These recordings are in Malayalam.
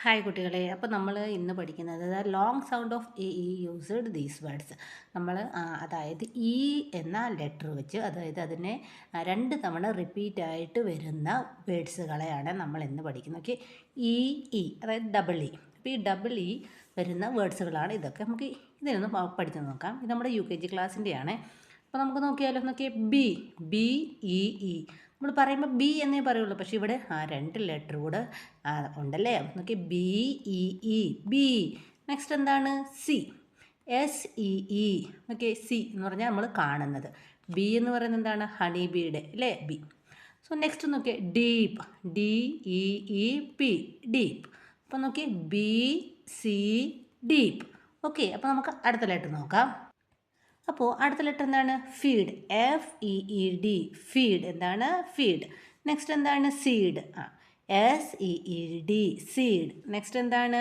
ഹായ് കുട്ടികളെ, അപ്പോൾ നമ്മൾ ഇന്ന് പഠിക്കുന്നത് long sound of A E used these words. നമ്മൾ അതായത് ഇ എന്ന ലെറ്റർ വെച്ച്, അതായത് അതിനെ രണ്ട് തവണ റിപ്പീറ്റ് ആയിട്ട് വരുന്ന വേർഡ്സുകളെയാണ് നമ്മൾ ഇന്ന് പഠിക്കുന്നത്. ഓക്കെ, ഇ ഇ അതായത് ഡബിൾ ഇ. അപ്പോൾ ഈ ഡബിൾ ഇ വരുന്ന വേർഡ്സുകളാണ് ഇതൊക്കെ. നമുക്ക് ഇതിനൊന്ന് പഠിച്ചു നോക്കാം. ഇത് നമ്മുടെ UKG ക്ലാസ്സിൻ്റെയാണ്. അപ്പോൾ നമുക്ക് നോക്കിയാലോ, നോക്കിയേ ബി ബി ഇ ഇ. നമ്മൾ പറയുമ്പോൾ ബി എന്നേ പറയുള്ളൂ, പക്ഷേ ഇവിടെ രണ്ട് ലെറ്റർ കൂടെ ഉണ്ടല്ലേ. നോക്കി B E E B. Next എന്താണ് സി SEE. ഓക്കെ, സി എന്ന് പറഞ്ഞാൽ നമ്മൾ കാണുന്നത്. ബി എന്ന് പറയുന്നത് എന്താണ് ഹണി ബീയുടെ അല്ലേ ബി. സോ നെക്സ്റ്റ് നോക്കിയേ ഡീപ്പ് DEEP ഡീപ്പ്. അപ്പോൾ നോക്കിയേ BC ഡീപ്പ്. ഓക്കെ, അപ്പോൾ നമുക്ക് അടുത്ത ലെറ്റർ നോക്കാം. അപ്പോൾ അടുത്ത ലെറ്റർ എന്താണ് ഫീഡ് FEED ഫീഡ്. എന്താണ് ഫീഡ്. നെക്സ്റ്റ് എന്താണ് സീഡ് SEED സീഡ്. നെക്സ്റ്റ് എന്താണ്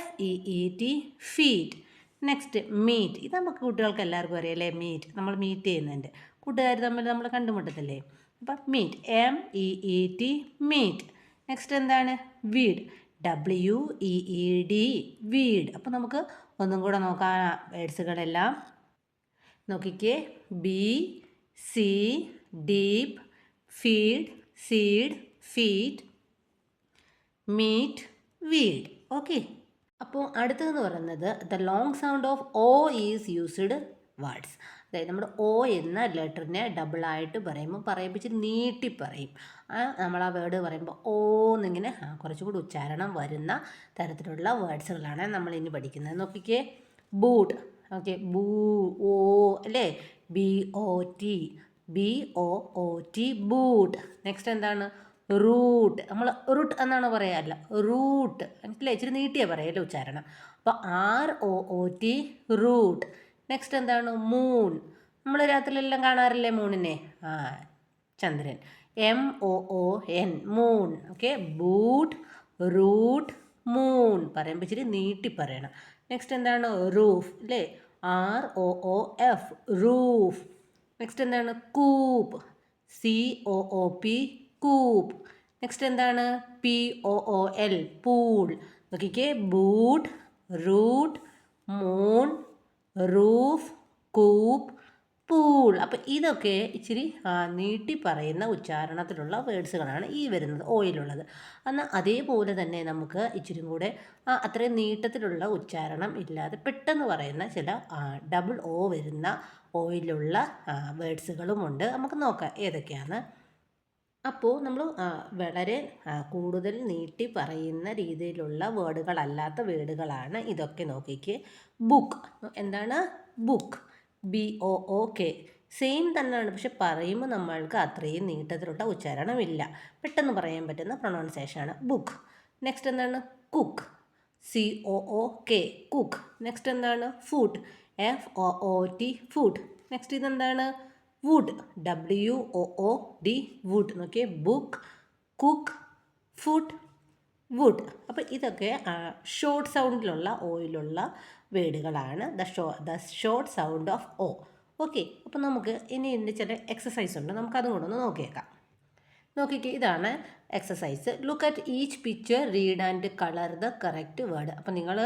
FEET ഫീറ്റ്. Next meet. ഇത് നമുക്ക് കുട്ടികൾക്ക് എല്ലാവർക്കും അറിയാം അല്ലേ, മീറ്റ്. നമ്മൾ മീറ്റ് ചെയ്യുന്നുണ്ട്, കൂട്ടുകാർ തമ്മിൽ നമ്മൾ കണ്ടുമുട്ടത്തില്ലേ. അപ്പം മീറ്റ് MEET മീറ്റ്. നെക്സ്റ്റ് എന്താണ് വീഡ് WEED വീഡ്. അപ്പോൾ നമുക്ക് ഒന്നും കൂടെ നോക്കാം വേർഡ്സുകളെല്ലാം. നോക്കിക്കേ bee see deep feed seed feet meet weed. Okay, അപ്പോൾ അടുത്തതെന്ന് പറയുന്നത് the long sound of O is used words. അതായത് നമ്മൾ O എന്ന ലെറ്ററിനെ ഡബിളായിട്ട് പറയിപ്പിച്ച് നീട്ടി പറയും. നമ്മൾ ആ വേർഡ് പറയുമ്പോൾ ഓ എന്നിങ്ങനെ കുറച്ചുകൂടി ഉച്ചാരണം വരുന്ന തരത്തിലുള്ള വേർഡ്സുകളാണ് നമ്മൾ ഇനി പഠിക്കുന്നത്. നോക്കിക്കേ ബൂട്ട്. ഓക്കെ, ഓ അല്ലേ BOT BOOT ബൂട്ട്. നെക്സ്റ്റ് എന്താണ് റൂട്ട്. നമ്മൾ റൂട്ട് എന്നാണ് പറയുക, അല്ല റൂട്ട്. മനസ്സിലായി, ഇച്ചിരി നീട്ടിയാണ് പറയല്ലേ ഉച്ചാരണം. അപ്പോൾ ROOT റൂട്ട്. നെക്സ്റ്റ് എന്താണ് മൂൺ. നമ്മൾ രാത്രിയിലെല്ലാം കാണാറില്ലേ മൂണിനെ, ചന്ദ്രൻ. MOON moon. Okay, boot root moon. പറയുമ്പോൾ ഇച്ചിരി നീട്ടി പറയണം. നെക്സ്റ്റ് എന്താണ് റൂഫ് അല്ലേ ROOF റൂഫ്. നെക്സ്റ്റ് എന്താണ് കൂപ്പ് COOP കൂപ്പ്. നെക്സ്റ്റ് എന്താണ് POOL പൂൾ. നോക്കിക്കേ boot root moon roof coop pool. അപ്പോൾ ഇതൊക്കെ ഇച്ചിരി നീട്ടി പറയുന്ന ഉച്ചാരണത്തിലുള്ള വേർഡ്സുകളാണ് ഈ വരുന്നത് ഓയിലുള്ളത്. എന്നാൽ അതേപോലെ തന്നെ നമുക്ക് ഇച്ചിരി കൂടെ അത്രയും നീട്ടത്തിലുള്ള ഉച്ചാരണം ഇല്ലാതെ പെട്ടെന്ന് പറയുന്ന ചില ഡബിൾ O വരുന്ന ഓയിലുള്ള വേർഡ്സുകളുമുണ്ട്. നമുക്ക് നോക്കാം ഏതൊക്കെയാണ്. അപ്പോൾ നമ്മൾ വളരെ കൂടുതൽ നീട്ടി പറയുന്ന രീതിയിലുള്ള വേർഡുകളല്ലാത്ത വേർഡുകളാണ് ഇതൊക്കെ. നോക്കിക്ക് ബുക്ക്. എന്താണ് ബുക്ക് BOOK. സെയിം തന്നെയാണ്, പക്ഷെ പറയുമ്പോൾ നമ്മൾക്ക് അത്രയും നീട്ടത്തിലുള്ള ഉച്ചാരണമില്ല, പെട്ടെന്ന് പറയാൻ പറ്റുന്ന പ്രൊണൗൺസിയേഷനാണ് ബുക്ക്. നെക്സ്റ്റ് എന്താണ് കുക്ക് COOK കുക്ക്. നെക്സ്റ്റ് എന്താണ് ഫുഡ് FOOT ഫുഡ്. നെക്സ്റ്റ് ഇതെന്താണ് വുഡ് WOOD വുഡ്. നോക്കിയേ ബുക്ക് കുക്ക് ഫുഡ് വുഡ്. അപ്പോൾ ഇതൊക്കെ ഷോർട്ട് സൗണ്ടിലുള്ള ഓയിലുള്ള വേർഡുകളാണ് the short sound of O. Okay, അപ്പോൾ നമുക്ക് ഇനി ഇതിൻ്റെ ചില എക്സസൈസ് ഉണ്ട്, നമുക്കതും കൂടെ ഒന്ന് നോക്കിയേക്കാം. നോക്കിക്കേ ഇതാണ് exercise. Look at each picture read and colour the correct word. അപ്പോൾ നിങ്ങൾ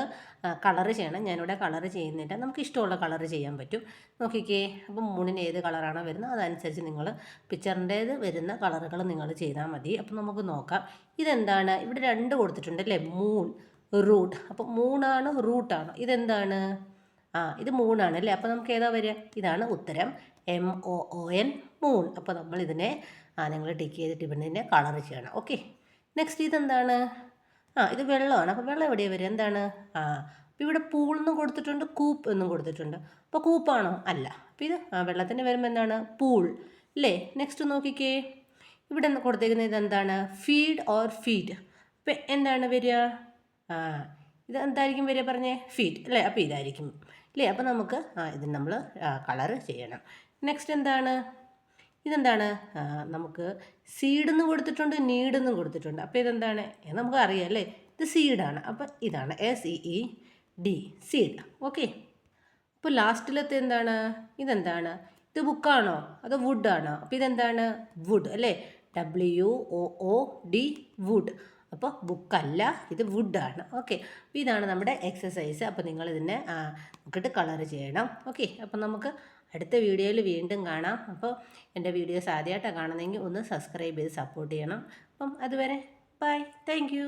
കളർ ചെയ്യണം. ഞാനിവിടെ കളർ ചെയ്യുന്നില്ല, നമുക്ക് ഇഷ്ടമുള്ള കളർ ചെയ്യാൻ പറ്റും. നോക്കിക്കേ, അപ്പം മൂണിന് ഏത് കളറാണോ വരുന്നത് അതനുസരിച്ച് നിങ്ങൾ പിക്ചറിൻ്റേത് വരുന്ന കളറുകൾ നിങ്ങൾ ചെയ്താൽ മതി. അപ്പം നമുക്ക് നോക്കാം ഇതെന്താണ്. ഇവിടെ രണ്ട് കൊടുത്തിട്ടുണ്ട് അല്ലേ, മൂൺ റൂട്ട്. അപ്പം മൂണാണ് റൂട്ടാണ്, ഇതെന്താണ് ഇത് മൂണാണ് അല്ലേ. അപ്പോൾ നമുക്ക് ഏതാ വരിക, ഇതാണ് ഉത്തരം MOON മൂൺ. അപ്പോൾ നമ്മളിതിനെ നിങ്ങൾ ടിക്ക് ചെയ്തിട്ട് ഇവനെ കളർ ചെയ്യണം. ഓക്കെ, നെക്സ്റ്റ് ഇതെന്താണ്, ഇത് വെള്ളമാണ്. അപ്പോൾ വെള്ളം എവിടെയാണ് വരിക, എന്താണ് അപ്പോൾ ഇവിടെ പൂൾ എന്നും കൊടുത്തിട്ടുണ്ട് കൂപ്പ് എന്നും കൊടുത്തിട്ടുണ്ട്. അപ്പോൾ കൂപ്പാണോ, അല്ല. അപ്പോൾ ഇത് വെള്ളത്തിന് വരുമ്പോൾ എന്താണ് പൂൾ അല്ലേ. നെക്സ്റ്റ് നോക്കിക്കേ, ഇവിടെ കൊടുത്തേക്കുന്നത് ഇതെന്താണ് ഫീഡ് ഓർ ഫീറ്റ്. അപ്പോൾ എന്താണ് വരിക, ഇത് എന്തായിരിക്കും വരിക പറഞ്ഞേ ഫീറ്റ് അല്ലേ. അപ്പോൾ ഇതായിരിക്കും അല്ലേ. അപ്പോൾ നമുക്ക് ഇത് നമ്മൾ കളർ ചെയ്യണം. നെക്സ്റ്റ് എന്താണ്, ഇതെന്താണ് നമുക്ക് സീഡെന്ന് കൊടുത്തിട്ടുണ്ട് നീഡെന്നും കൊടുത്തിട്ടുണ്ട്. അപ്പോൾ ഇതെന്താണ് നമുക്ക് അറിയാം അല്ലേ, ഇത് സീഡാണ്. അപ്പോൾ ഇതാണ് SEED സീഡ്. ഓക്കെ, അപ്പോൾ ലാസ്റ്റിലത്തെ എന്താണ്, ഇതെന്താണ്, ഇത് ബുക്കാണോ അതോ വുഡാണോ. അപ്പോൾ ഇതെന്താണ് വുഡ് അല്ലേ WOOD വുഡ്. അപ്പോൾ ബുക്കല്ല, ഇത് വുഡാണ്. ഓക്കെ, അപ്പോൾ ഇതാണ് നമ്മുടെ എക്സസൈസ്. അപ്പോൾ നിങ്ങളിതിനെ നോക്കിയിട്ട് കളർ ചെയ്യണം. ഓക്കെ, അപ്പോൾ നമുക്ക് അടുത്ത വീഡിയോയിൽ വീണ്ടും കാണാം. അപ്പോൾ എൻ്റെ വീഡിയോസ് ആദ്യമായിട്ടാണ് കാണുന്നതെങ്കിൽ ഒന്ന് സബ്സ്ക്രൈബ് ചെയ്ത് സപ്പോർട്ട് ചെയ്യണം. അപ്പം അതുവരെ ബൈ, താങ്ക് യു.